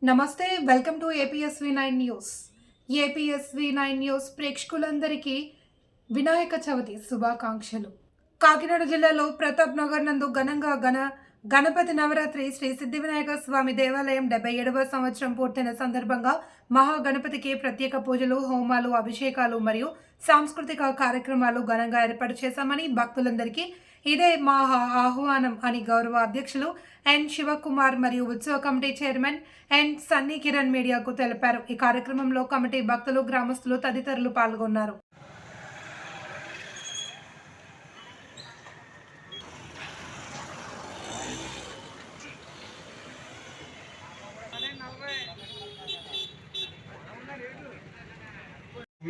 నమస్తే. Welcome to APSV nine news. APSV nine news ప్రేక్షకులందరికీ వినాయక చవితి శుభాకాంక్షలు. కాకినాడ జిల్లాలో ప్రతాప్ నగర్ నందు ఘనంగా గణపతి నవరాత్రి శ్రీ సిద్ధి వినాయక స్వామి దేవాలయం 77వ సంవత్సరం పూర్తయిన సందర్భంగా మహాగణపతికి ప్రత్యేక పూజలు, హోమాలు, అభిషేకాలు మరియు సాంస్కృతిక కార్యక్రమాలు ఘనంగా ఏర్పాటు చేశామని భక్తులందరికీ ఇదే మా ఆహ్వానం అని గౌరవ అధ్యక్షులు ఎన్ శివకుమార్ మరియు ఉత్సవ committee chairman N Sunny Kiran మీడియాకు తెలిపారు. ఈ కార్యక్రమంలో కమిటీ భక్తులు, గ్రామస్తులు తదితరులు పాల్గొన్నారు.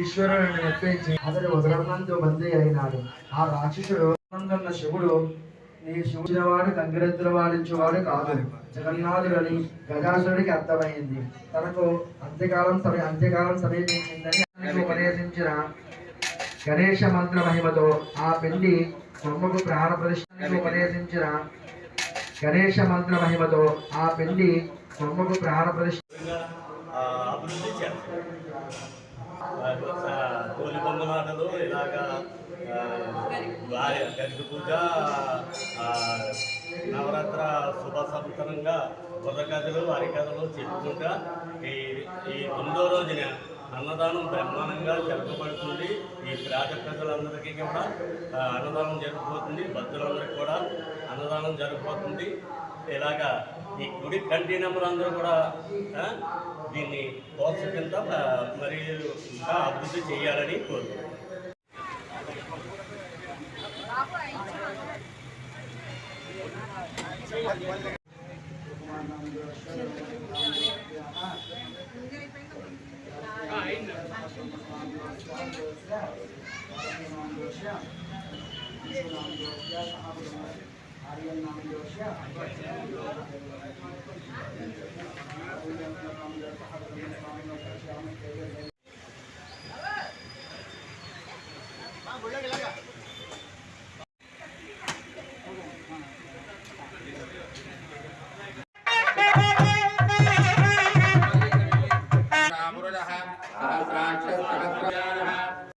ఈశ్వరుని మెప్పించి అతడు ఉదరమంతో బందీ అయినాడు. ఆ రాక్షసుడు ఉన్న శివుడు నీ శివుడినవాడు గంగిరెద్దుల వాడించేవాడు కాదు, జగన్నాథుడని గజాసురుడికి అర్థమైంది. తనకు అంత్యకాలం సమీపించిందని ఉపదేశించిన గణేశ మంత్ర మహిమతో ఆ పెళ్లి బొమ్మకు ప్రాణ ప్రతిష్ఠకు ఉపదేశించిన గణేశ మంత్ర మహిమతో ఆ పెళ్లి బొమ్మకు ప్రాణ ప్రతిష్ఠ తోలి బొమ్మలాటలు ఇలాగా గది పూజ, నవరాత్ర శుభ సంవత్సరంగా బుర్రకథలు, హరికథలు చెప్పుకుంటా ఈ 9వ రోజున అన్నదానం బ్రహ్మాండంగా జరపబడుతుంది. ఈ రాజ ప్రజలందరికీ కూడా అన్నదానం జరిగిపోతుంది, భక్తులందరికీ కూడా అన్నదానం జరిగిపోతుంది. ఇలాగా ఈ గుడి కంటి నెంబర్ అందరూ కూడా దీన్ని ప్రోత్సహించ మరియు ఇంకా అభివృద్ధి చేయాలని కోరుతున్నాను.